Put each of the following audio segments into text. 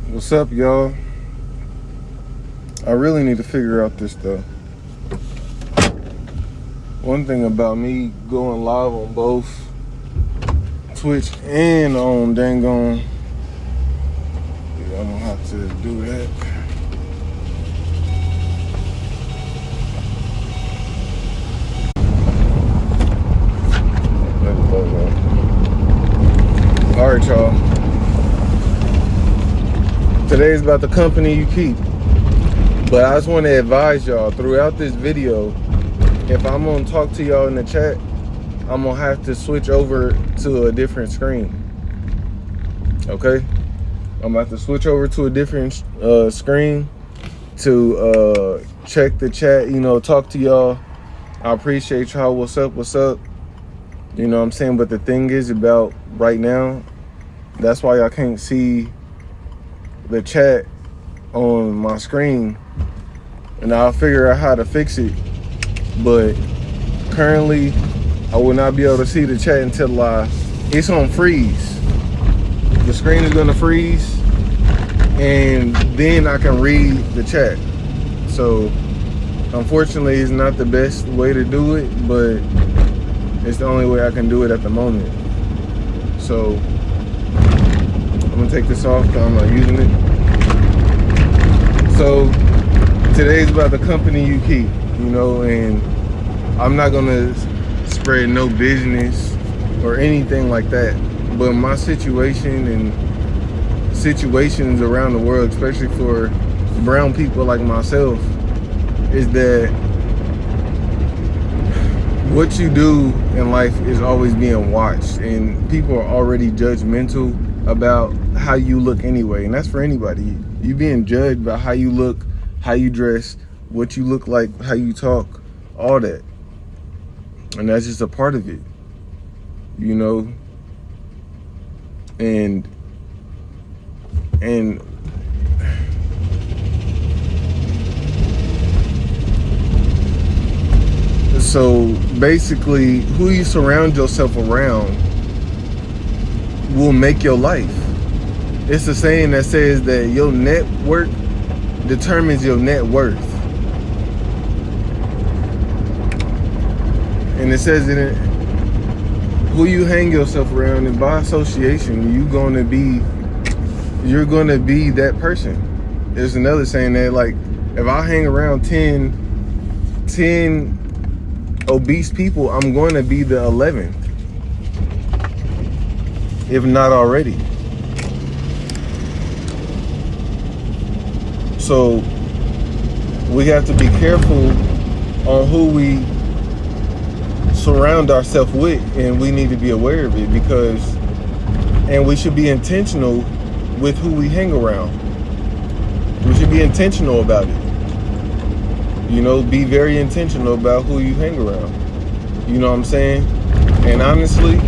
What's up, y'all? I really need to figure out this stuff. One thing about me going live on both Twitch and on dang-on, I don't have to do that. All right, y'all. Today's about the company you keep. But I just want to advise y'all throughout this video, if I'm going to talk to y'all in the chat, I'm going to have to switch over to a different screen. Okay? I'm about to switch over to a different screen to check the chat, talk to y'all. I appreciate y'all. What's up? What's up? You know what I'm saying? But the thing is about right now, that's why y'all can't see the chat on my screen. And I'll figure out how to fix it. But currently, I will not be able to see the chat until it's on freeze. The screen is gonna freeze, and then I can read the chat. So, unfortunately, it's not the best way to do it, but it's the only way I can do it at the moment. So, I'm gonna take this off because I'm not using it. So, today's about the company you keep, and I'm not gonna spread no business or anything like that. But my situation and situations around the world, especially for brown people like myself, is that what you do in life is always being watched, and people are already judgmental about how you look anyway. And that's for anybody. You being judged by how you look, how you dress, what you look like, how you talk, all that. And that's just a part of it, and so basically who you surround yourself around will make your life. It's a saying that says that your network determines your net worth. And it says in it, who you hang yourself around, and by association, you're gonna be that person. There's another saying that, like, if I hang around 10 obese people, I'm going to be the 11th, if not already. So we have to be careful on who we surround ourselves with, and we need to be aware of it, and we should be intentional with who we hang around. We should be intentional about it. Be very intentional about who you hang around. You know what I'm saying? And honestly,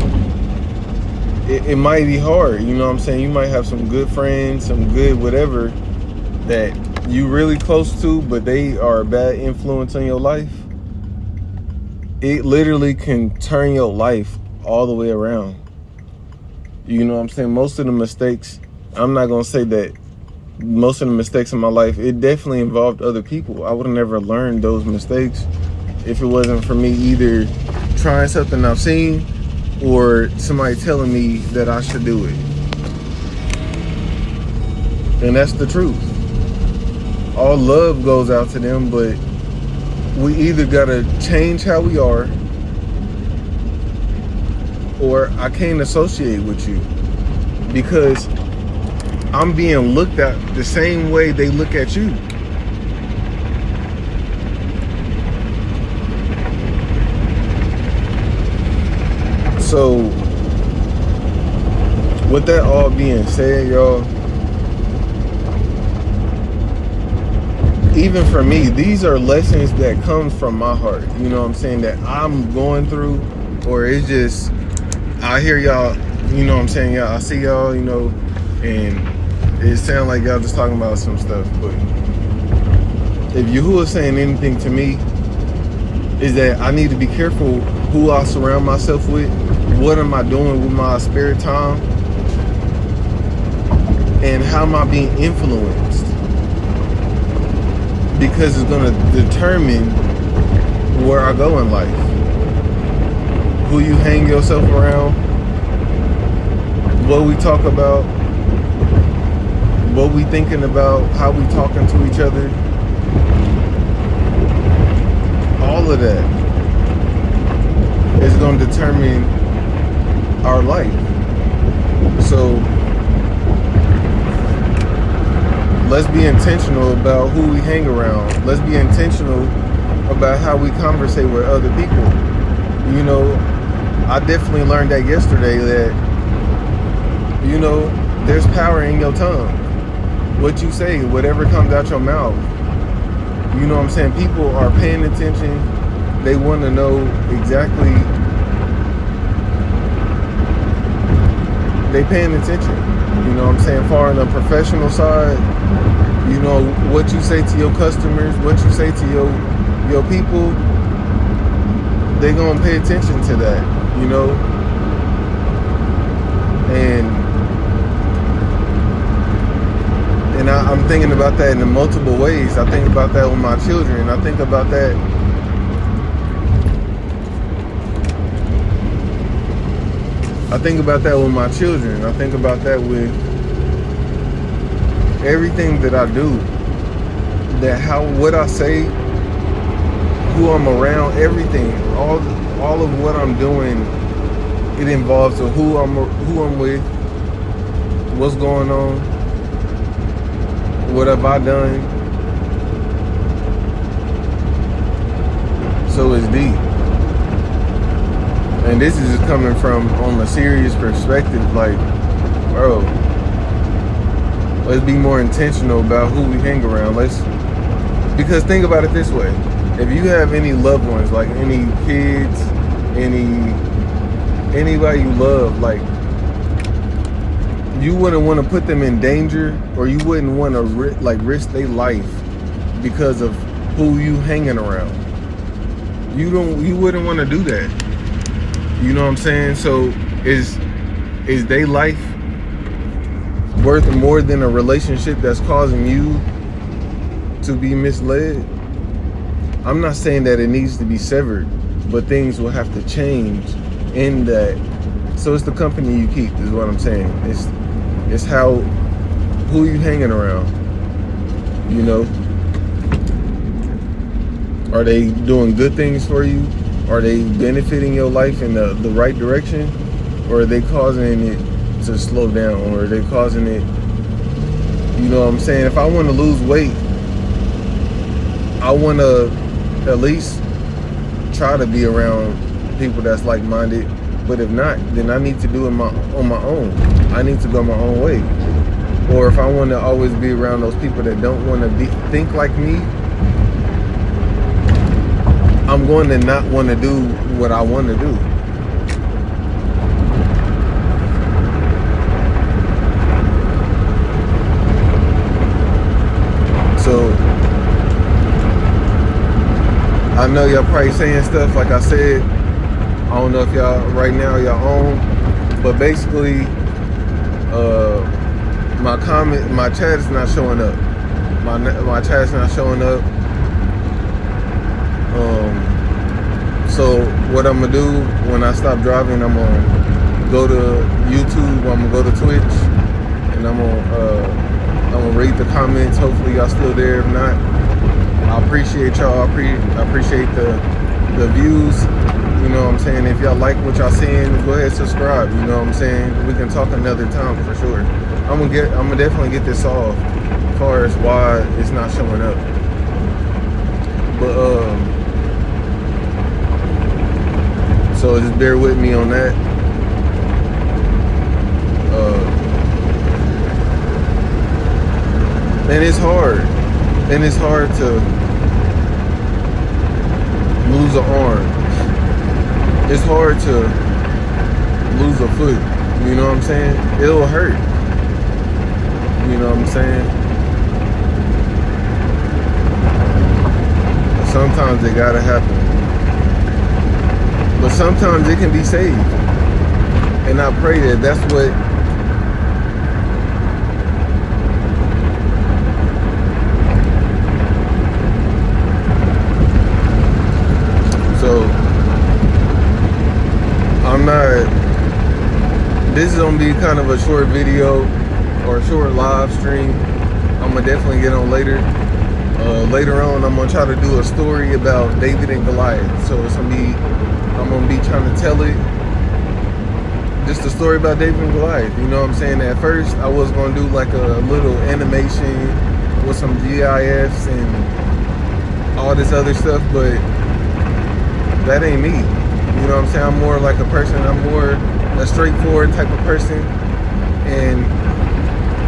it might be hard. You know what I'm saying? You might have some good friends, some good whatever that you really close to, but they are a bad influence on your life. It literally can turn your life all the way around. You know what I'm saying? Most of the mistakes, I'm not going to say that most of the mistakes in my life, it definitely involved other people. I would have never learned those mistakes if it wasn't for me either trying something I've seen or somebody telling me that I should do it. And that's the truth. All love goes out to them, but we either gotta change how we are, or I can't associate with you because I'm being looked at the same way they look at you. So with that all being said, y'all, even for me, these are lessons that come from my heart, you know what I'm saying, that I'm going through, or it's just, I hear y'all, you know what I'm saying, y'all, I see y'all, and it sounds like y'all just talking about some stuff, but if Yahuwah is saying anything to me, is that I need to be careful who I surround myself with. What am I doing with my spare time? and how am I being influenced? Because it's going to determine where I go in life. Who you hang yourself around, what we talk about, what we thinking about, how we talking to each other. All of that is going to determine our life. So let's be intentional about who we hang around. Let's be intentional about how we conversate with other people. You know, I definitely learned that yesterday, that, you know, there's power in your tongue. What you say, whatever comes out your mouth. You know what I'm saying? People are paying attention. They want to know exactly. They paying attention. You know what I'm saying? Far on the professional side, you know, what you say to your customers, what you say to your people, they gonna pay attention to that, you know? And I'm thinking about that in multiple ways. I think about that with my children. I think about that with my children. I think about that with everything that I do. What I say, who I'm around, everything, all of what I'm doing, it involves who I'm with, what's going on, what have I done. So it's deep. And this is just coming from on a serious perspective, like, bro, let's be more intentional about who we hang around. Because think about it this way. If you have any loved ones, like any kids, anybody you love, like, you wouldn't want to put them in danger, or you wouldn't want to risk their life because of who you hanging around. You wouldn't want to do that. You know what I'm saying? So is their life worth more than a relationship that's causing you to be misled? I'm not saying that it needs to be severed, but things will have to change in that. So it's the company you keep, is what I'm saying. It's who you hanging around. You know, are they doing good things for you? Are they benefiting your life in the right direction? Or are they causing it to slow down? Or are they causing it, you know what I'm saying? If I want to lose weight, I want to at least try to be around people that's like-minded. But if not, then I need to do it on my own. I need to go my own way. Or if I want to always be around those people that don't want to think like me, I'm going to not want to do what I want to do. So I know y'all probably saying stuff like I said. I don't know if y'all right now y'all on, but basically, my chat is not showing up. My chat's not showing up. So what I'm gonna do when I stop driving, I'm gonna go to YouTube, I'm gonna go to Twitch, and I'm gonna read the comments. Hopefully y'all still there. If not, I appreciate y'all. I appreciate the views. You know what I'm saying? If y'all like what y'all seeing, go ahead and subscribe. You know what I'm saying? We can talk another time for sure. I'm gonna definitely get this solved as far as why it's not showing up. But so just bear with me on that. And it's hard. And it's hard to lose an arm. It's hard to lose a foot. You know what I'm saying? It'll hurt. You know what I'm saying? But sometimes it gotta happen. But sometimes it can be saved. And I pray that that's what I'm not, this is gonna be kind of a short video or a short live stream. I'm gonna definitely get on later. Later on, I'm gonna try to do a story about David and Goliath. So it's gonna be, I'm gonna be trying to tell it, just a story about David and Goliath. You know what I'm saying? At first, I was gonna do like a little animation with some GIFs and all this other stuff, but that ain't me. You know what I'm saying? I'm more like a person. I'm more a straightforward type of person, and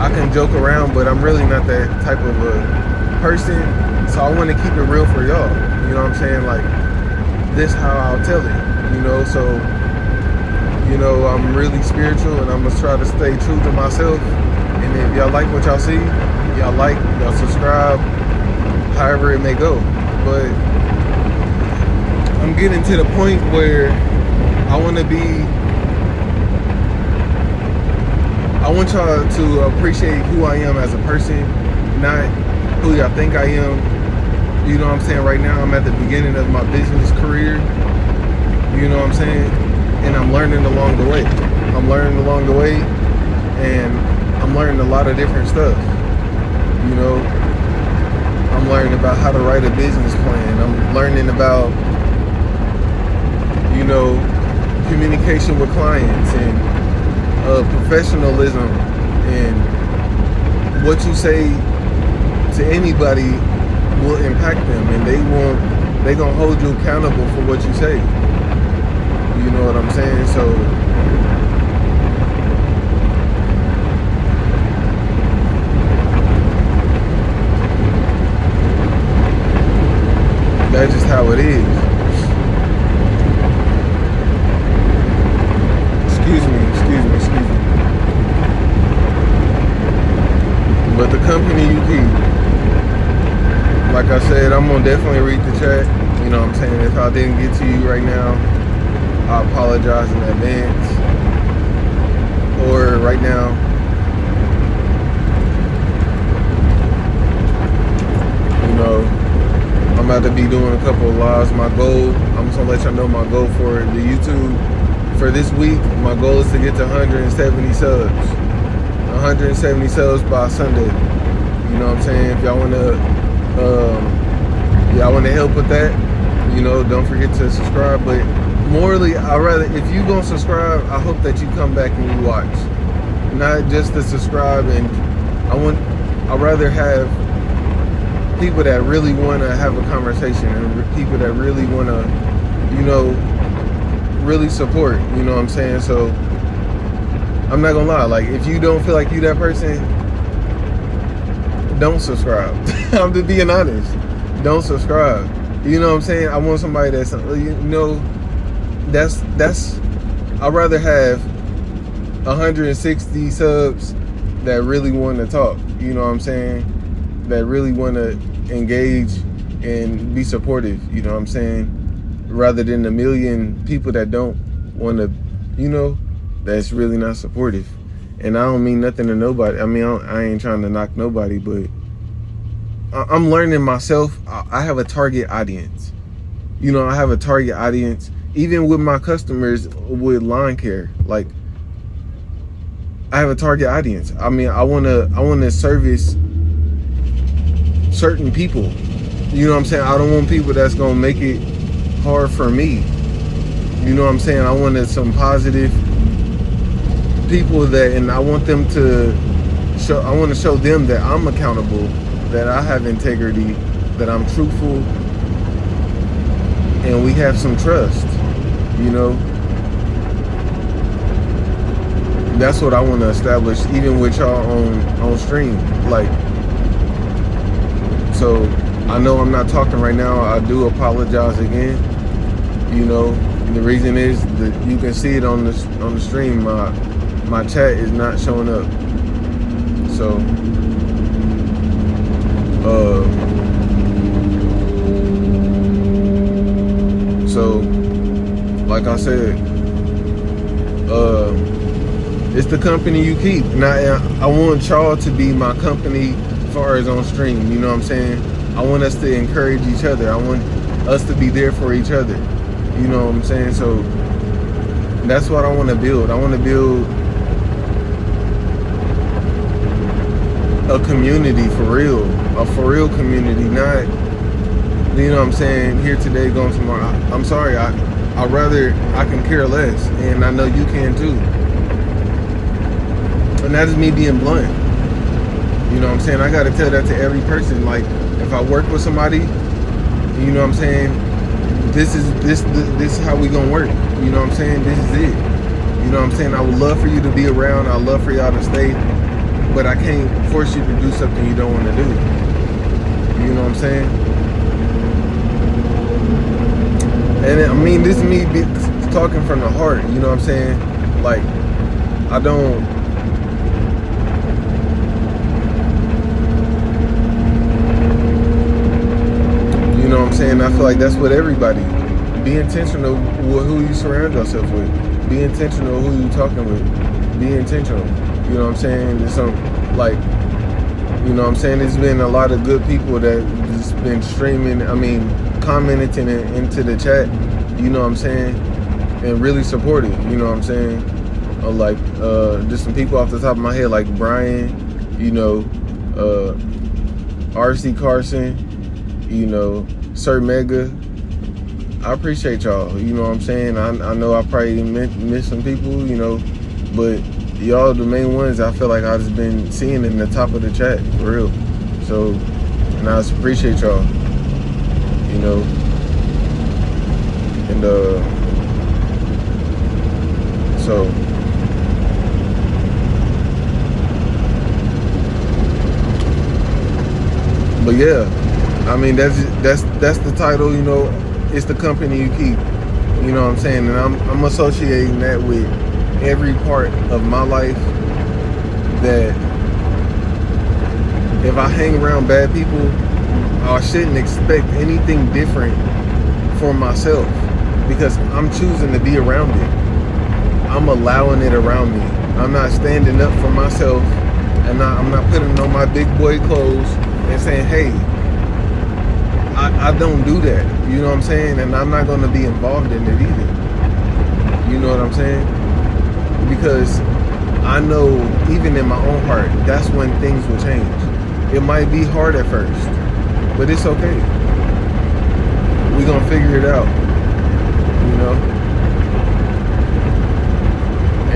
I can joke around, but I'm really not that type of a person. So I want to keep it real for y'all. You know what I'm saying? Like, this how I'll tell it. You know, so, you know, I'm really spiritual, and I'm gonna try to stay true to myself. And if y'all like what y'all see, y'all like, y'all subscribe, however it may go. But I'm getting to the point where I want y'all to appreciate who I am as a person, not who y'all think I am. You know what I'm saying? Right now, I'm at the beginning of my business career. You know what I'm saying? And I'm learning along the way. I'm learning along the way, and I'm learning a lot of different stuff. You know, I'm learning about how to write a business plan. I'm learning about, you know, communication with clients and professionalism, and what you say to anybody will impact them, and they gonna hold you accountable for what you say. You know what I'm saying? So that's just how it is. Excuse me. But the company you keep, like I said, I'm gonna definitely read the chat. You know what I'm saying? If I didn't get to you right now, I apologize in advance. Or right now, you know, I'm about to be doing a couple of lives. My goal, I'm just gonna let y'all know my goal for the YouTube for this week. My goal is to get to 170 subs. 170 subs by Sunday. You know what I'm saying? If y'all wanna help with that, you know, don't forget to subscribe. But morally, if you gonna subscribe, I hope that you come back and you watch, not just to subscribe. And I'd rather have people that really want to have a conversation, and people that really want to, you know, really support. You know what I'm saying? So I'm not gonna lie, like, if you don't feel like you that person, don't subscribe. I'm just being honest. Don't subscribe. You know what I'm saying? I want somebody that's, you know, that's I'd rather have 160 subs that really want to talk. You know what I'm saying? That really want to engage and be supportive. You know what I'm saying? Rather than a million people that don't want to, you know, that's really not supportive. And I don't mean nothing to nobody. I mean, I ain't trying to knock nobody, but I'm learning myself. I have a target audience. You know, I have a target audience. Even with my customers with lawn care, like, I have a target audience. I mean, I wanna service certain people. You know what I'm saying? I don't want people that's gonna make it hard for me. You know what I'm saying? I wanted some positive people and I want them to show, I want to show them that I'm accountable, that I have integrity, that I'm truthful, and we have some trust. You know, that's what I want to establish, even with y'all on stream. Like, so I know I'm not talking right now. I do apologize again. You know, and the reason is that you can see it on the stream. My chat is not showing up. So like I said, it's the company you keep. Now, I want y'all to be my company as far as on stream. You know what I'm saying? I want us to encourage each other. I want us to be there for each other. You know what I'm saying? So That's what I want to build. I want to build a community for real, a for real community, not, you know what I'm saying, here today, gone tomorrow. I'm sorry, I can care less, and I know you can too. And that is me being blunt. You know what I'm saying? I gotta tell that to every person. Like, if I work with somebody, you know what I'm saying, this is how we gonna work. You know what I'm saying? This is it. You know what I'm saying? I would love for you to be around. I'd love for y'all to stay, but I can't force you to do something you don't want to do. You know what I'm saying? And I mean, this is me talking from the heart. You know what I'm saying? Like, I don't. You know what I'm saying? I feel like that's what everybody. Be intentional with who you surround yourself with. Be intentional who you talking with. Be intentional. You know what I'm saying? There's some, like, you know what I'm saying? There's been a lot of good people that just been streaming, I mean, commenting into the chat, you know what I'm saying? And really supportive, you know what I'm saying? Like, just some people off the top of my head, like Brian, you know, RC Carson, you know, Sir Mega. I appreciate y'all, you know what I'm saying? I know I probably missed some people, you know, but y'all the main ones I feel like I've just been seeing in the top of the chat, for real. So, and I just appreciate y'all, you know. And so, but yeah, I mean, that's the title, you know. It's the company you keep, you know what I'm saying? And I'm associating that with every part of my life, that if I hang around bad people, I shouldn't expect anything different for myself, because I'm choosing to be around it. I'm allowing it around me. I'm not standing up for myself, and I'm not putting on my big boy clothes and saying, hey, I don't do that, you know what I'm saying? And I'm not going to be involved in it either, you know what I'm saying? Because I know, even in my own heart, that's when things will change. It might be hard at first, but it's okay. We're gonna figure it out, you know?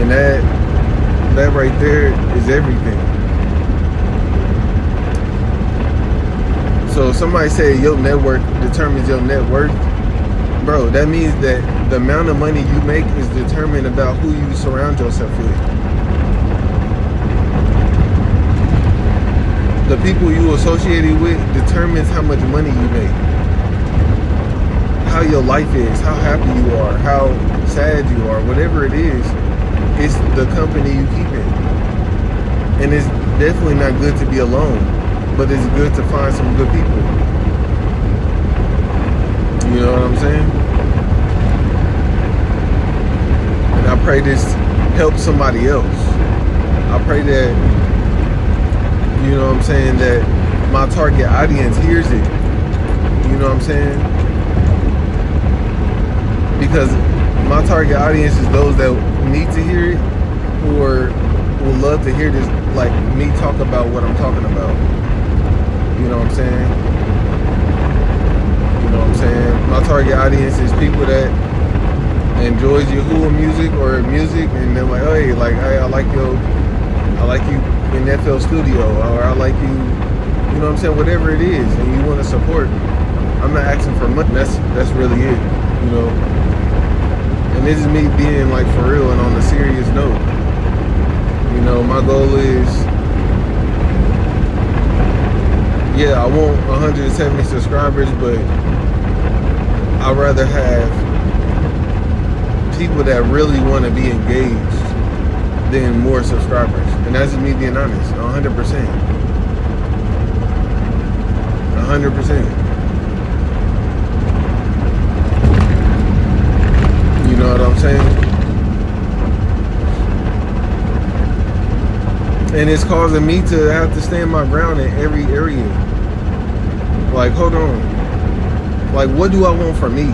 And that right there is everything. So somebody say your network determines your net worth. Bro, that means that the amount of money you make is determined about who you surround yourself with. The people you associated with determines how much money you make. How your life is, how happy you are, how sad you are, whatever it is, it's the company you keep in. And it's definitely not good to be alone, but it's good to find some good people. You know what I'm saying? And I pray this helps somebody else. I pray that, you know what I'm saying, that my target audience hears it. You know what I'm saying? Because my target audience is those that need to hear it, or will love to hear this, like me talk about what I'm talking about. You know what I'm saying? You know what I'm saying? My target audience is people that enjoys Yahuwah music or music, and they're like, hey, like, hey, I like you in FL Studio, or I like you, you know what I'm saying? Whatever it is, and you want to support. I'm not asking for money. That's really it, you know. And this is me being like for real and on a serious note. You know, my goal is, yeah, I want 170 subscribers, but I'd rather have people that really want to be engaged than more subscribers. And that's just me being honest, 100%. 100%. You know what I'm saying? And it's causing me to have to stand my ground in every area. Like, hold on. Like, what do I want from me?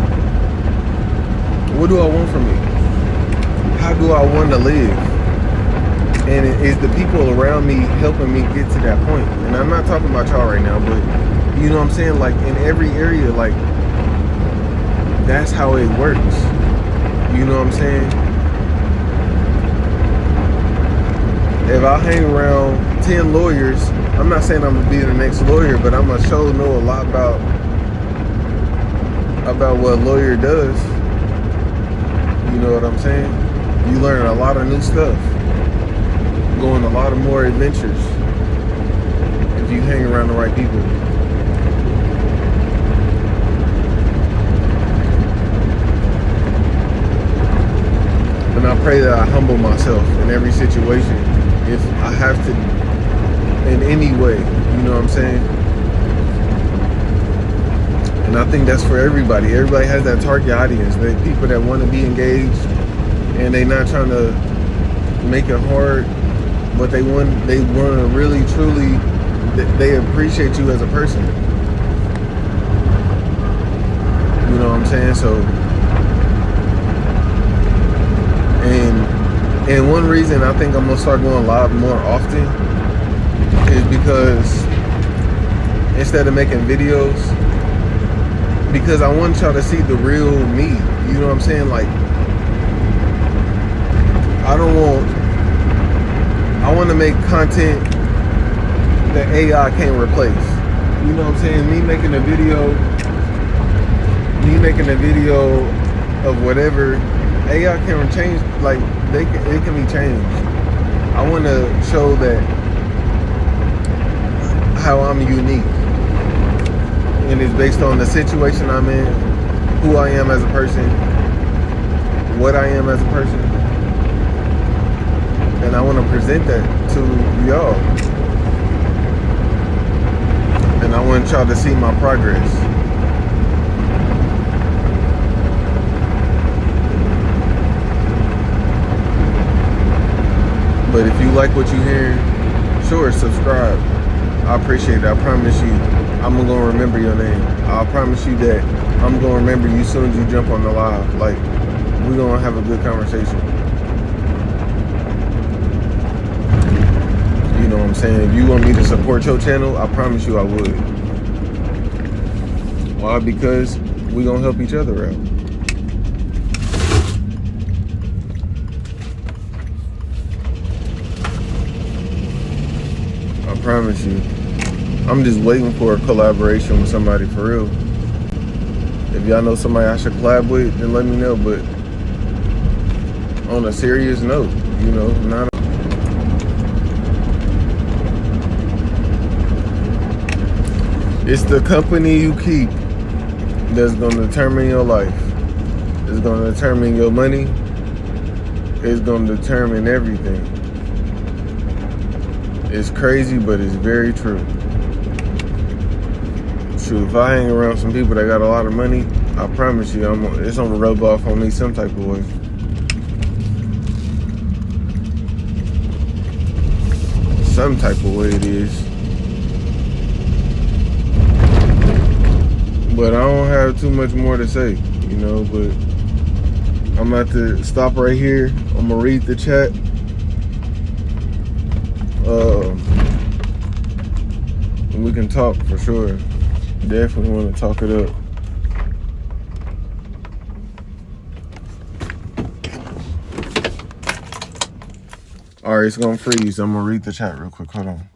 What do I want from me? I want to live. And it is the people around me helping me get to that point. And I'm not talking about y'all right now, but you know what I'm saying? Like in every area, like that's how it works. You know what I'm saying? If I hang around 10 lawyers, I'm not saying I'm gonna be the next lawyer, but I'm gonna know a lot about what a lawyer does. You know what I'm saying? You learn a lot of new stuff. Go on a lot of more adventures if you hang around the right people. And I pray that I humble myself in every situation if I have to, in any way. You know what I'm saying? And I think that's for everybody. Everybody has that target audience. They people that want to be engaged and they not trying to make it hard, but they want to really truly, they appreciate you as a person. You know what I'm saying? So, and one reason I think I'm gonna start going live more often is because instead of making videos, because I want y'all to see the real me. You know what I'm saying? Like, I want to make content that AI can't replace. You know what I'm saying? Me making a video of whatever, AI can change, like it can be changed. I want to show that how I'm unique. And it's based on the situation I'm in, who I am as a person, what I am as a person. And I want to present that to y'all. And I want y'all to see my progress. But if you like what you hear, sure, subscribe. I appreciate it. I promise you, I'm going to remember your name. I promise you that I'm going to remember you as soon as you jump on the live. Like, we're going to have a good conversation. You know what I'm saying? If you want me to support your channel, I promise you I would. Why? Because we're going to help each other out. I promise you. I'm just waiting for a collaboration with somebody for real. If y'all know somebody I should collab with, then let me know. But on a serious note, you know, not. It's the company you keep that's going to determine your life. It's going to determine your money. It's going to determine everything. It's crazy, but it's very true. Shoot, if I hang around some people that got a lot of money, I promise you, it's gonna rub off on me some type of way. Some type of way it is. But I don't have too much more to say, you know, but I'm about to stop right here. I'm gonna read the chat. And we can talk for sure. Definitely want to talk it up. All right, it's gonna freeze. I'm gonna read the chat real quick. Hold on.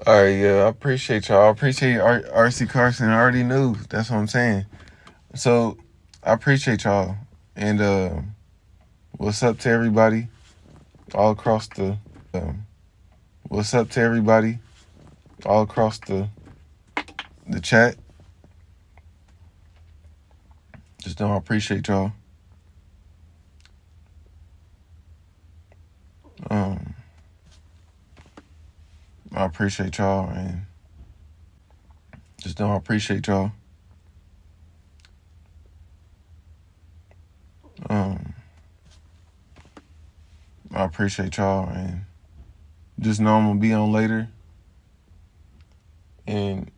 All right, yeah, I appreciate y'all. I appreciate RC Carson. I already knew. That's what I'm saying. So I appreciate y'all. And what's up to everybody all across the what's up to everybody all across the chat. Just know I appreciate y'all. I appreciate y'all, and just know I appreciate y'all. I appreciate y'all, and just know I'm gonna be on later. And